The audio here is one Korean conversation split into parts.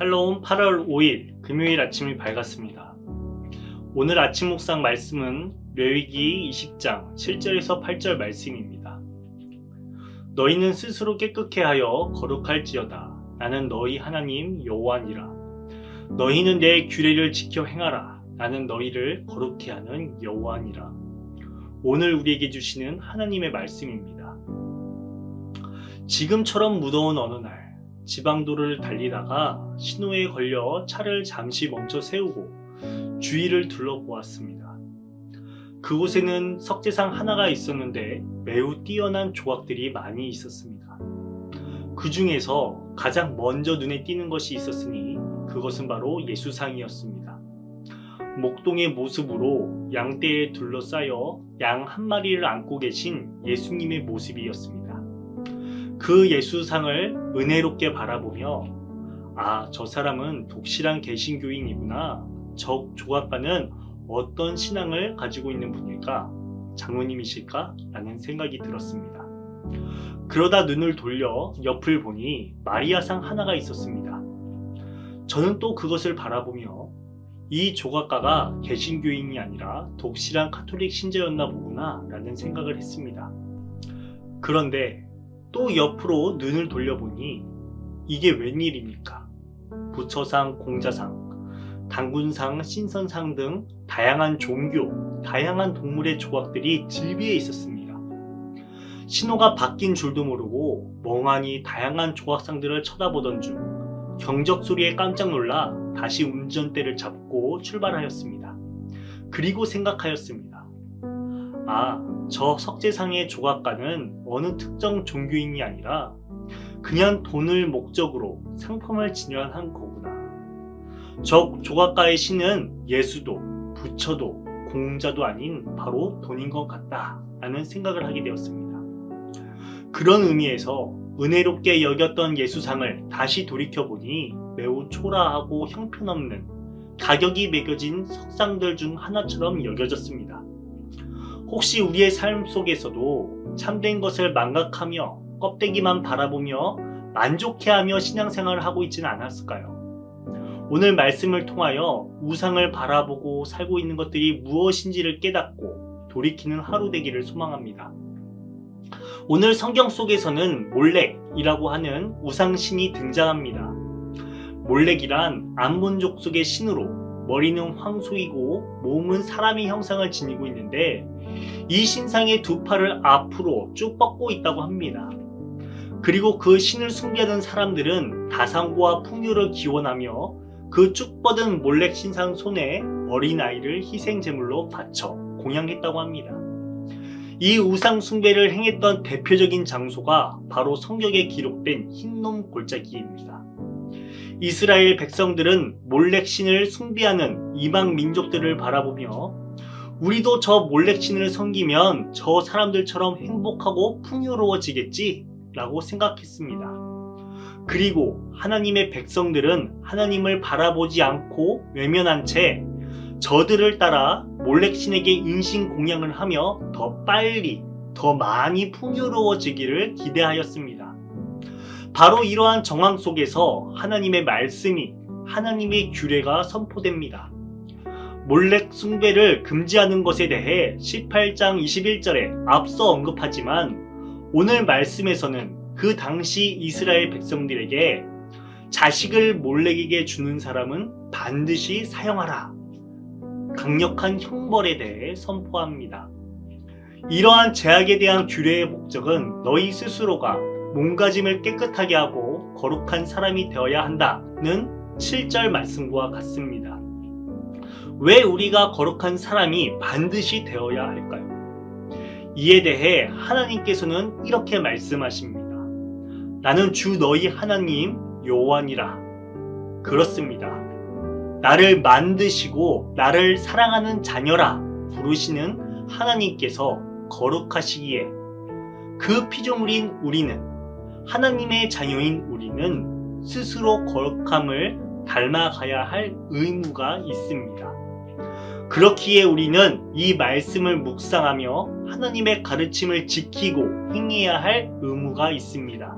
샬롬. 8월 5일 금요일 아침이 밝았습니다. 오늘 아침 묵상 말씀은 레위기 20장 7절에서 8절 말씀입니다. 너희는 스스로 깨끗게 하여 거룩할지어다. 나는 너희 하나님 여호와니라. 너희는 내 규례를 지켜 행하라. 나는 너희를 거룩케 하는 여호와니라. 오늘 우리에게 주시는 하나님의 말씀입니다. 지금처럼 무더운 어느 날 지방도로를 달리다가 신호에 걸려 차를 잠시 멈춰 세우고 주위를 둘러보았습니다. 그곳에는 석재상 하나가 있었는데 매우 뛰어난 조각들이 많이 있었습니다. 그 중에서 가장 먼저 눈에 띄는 것이 있었으니 그것은 바로 예수상이었습니다. 목동의 모습으로 양떼에 둘러싸여 양 한 마리를 안고 계신 예수님의 모습이었습니다. 그 예수상을 은혜롭게 바라보며 저 사람은 독실한 개신교인이구나. 저 조각가는 어떤 신앙을 가지고 있는 분일까? 장로님이실까? 라는 생각이 들었습니다. 그러다 눈을 돌려 옆을 보니 마리아상 하나가 있었습니다. 저는 또 그것을 바라보며 이 조각가가 개신교인이 아니라 독실한 카톨릭 신자였나 보구나 라는 생각을 했습니다. 그런데 또 옆으로 눈을 돌려보니 이게 웬일입니까? 부처상, 공자상, 당군상, 신선상 등 다양한 종교, 다양한 동물의 조각들이 질비해 있었습니다. 신호가 바뀐 줄도 모르고 멍하니 다양한 조각상들을 쳐다보던 중 경적 소리에 깜짝 놀라 다시 운전대를 잡고 출발하였습니다. 그리고 생각하였습니다. 저 석재상의 조각가는 어느 특정 종교인이 아니라 그냥 돈을 목적으로 상품을 진열한 거구나. 저 조각가의 신은 예수도 부처도 공자도 아닌 바로 돈인 것 같다 라는 생각을 하게 되었습니다. 그런 의미에서 은혜롭게 여겼던 예수상을 다시 돌이켜보니 매우 초라하고 형편없는 가격이 매겨진 석상들 중 하나처럼 여겨졌습니다. 혹시 우리의 삶 속에서도 참된 것을 망각하며 껍데기만 바라보며 만족해하며 신앙생활을 하고 있지는 않았을까요? 오늘 말씀을 통하여 우상을 바라보고 살고 있는 것들이 무엇인지를 깨닫고 돌이키는 하루 되기를 소망합니다. 오늘 성경 속에서는 몰렉이라고 하는 우상신이 등장합니다. 몰렉이란 암몬족 속의 신으로 머리는 황소이고 몸은 사람의 형상을 지니고 있는데 이 신상의 두 팔을 앞으로 쭉 뻗고 있다고 합니다. 그리고 그 신을 숭배하는 사람들은 다산고와 풍요를 기원하며 그 쭉 뻗은 몰렉 신상 손에 어린아이를 희생제물로 바쳐 공양했다고 합니다. 이 우상 숭배를 행했던 대표적인 장소가 바로 성경에 기록된 흰놈 골짜기입니다. 이스라엘 백성들은 몰렉 신을 숭배하는 이방 민족들을 바라보며 우리도 저 몰렉 신을 섬기면 저 사람들처럼 행복하고 풍요로워지겠지 라고 생각했습니다. 그리고 하나님의 백성들은 하나님을 바라보지 않고 외면한 채 저들을 따라 몰렉 신에게 인신 공양을 하며 더 빨리 더 많이 풍요로워지기를 기대하였습니다. 바로 이러한 정황 속에서 하나님의 말씀이 하나님의 규례가 선포됩니다. 몰렉 숭배를 금지하는 것에 대해 18장 21절에 앞서 언급하지만 오늘 말씀에서는 그 당시 이스라엘 백성들에게 자식을 몰렉에게 주는 사람은 반드시 사형하라. 강력한 형벌에 대해 선포합니다. 이러한 제약에 대한 규례의 목적은 너희 스스로가 몸가짐을 깨끗하게 하고 거룩한 사람이 되어야 한다는 7절 말씀과 같습니다. 왜 우리가 거룩한 사람이 반드시 되어야 할까요? 이에 대해 하나님께서는 이렇게 말씀하십니다. 나는 주 너희 하나님 여호와니라. 그렇습니다. 나를 만드시고 나를 사랑하는 자녀라 부르시는 하나님께서 거룩하시기에 그 피조물인 우리는 하나님의 자녀인 우리는 스스로 거룩함을 닮아가야 할 의무가 있습니다. 그렇기에 우리는 이 말씀을 묵상하며 하나님의 가르침을 지키고 행해야 할 의무가 있습니다.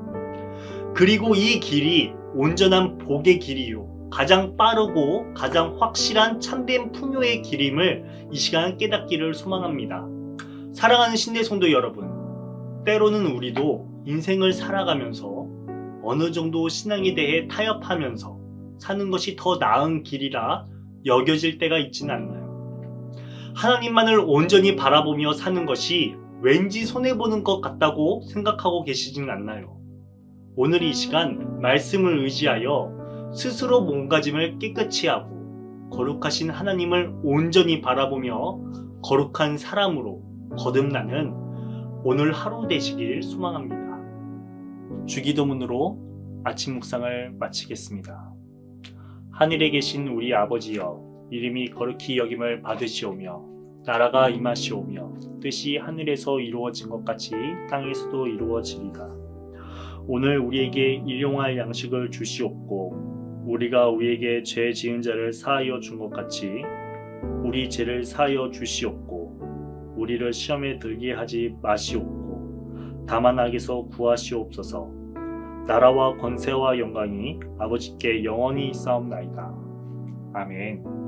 그리고 이 길이 온전한 복의 길이요 가장 빠르고 가장 확실한 참된 풍요의 길임을 이 시간 깨닫기를 소망합니다. 사랑하는 신대 성도 여러분, 때로는 우리도 인생을 살아가면서 어느 정도 신앙에 대해 타협하면서 사는 것이 더 나은 길이라 여겨질 때가 있지는 않나요? 하나님만을 온전히 바라보며 사는 것이 왠지 손해보는 것 같다고 생각하고 계시진 않나요? 오늘 이 시간 말씀을 의지하여 스스로 몸가짐을 깨끗이 하고 거룩하신 하나님을 온전히 바라보며 거룩한 사람으로 거듭나는 오늘 하루 되시길 소망합니다. 주기도문으로 아침 묵상을 마치겠습니다. 하늘에 계신 우리 아버지여, 이름이 거룩히 여김을 받으시오며 나라가 임하시오며 뜻이 하늘에서 이루어진 것 같이 땅에서도 이루어지리다. 오늘 우리에게 일용할 양식을 주시옵고 우리가 우리에게 죄 지은 자를 사하여 준 것 같이 우리 죄를 사하여 주시옵고 우리를 시험에 들게 하지 마시옵고 다만 악에서 구하시옵소서. 나라와 권세와 영광이 아버지께 영원히 있사옵나이다. 아멘.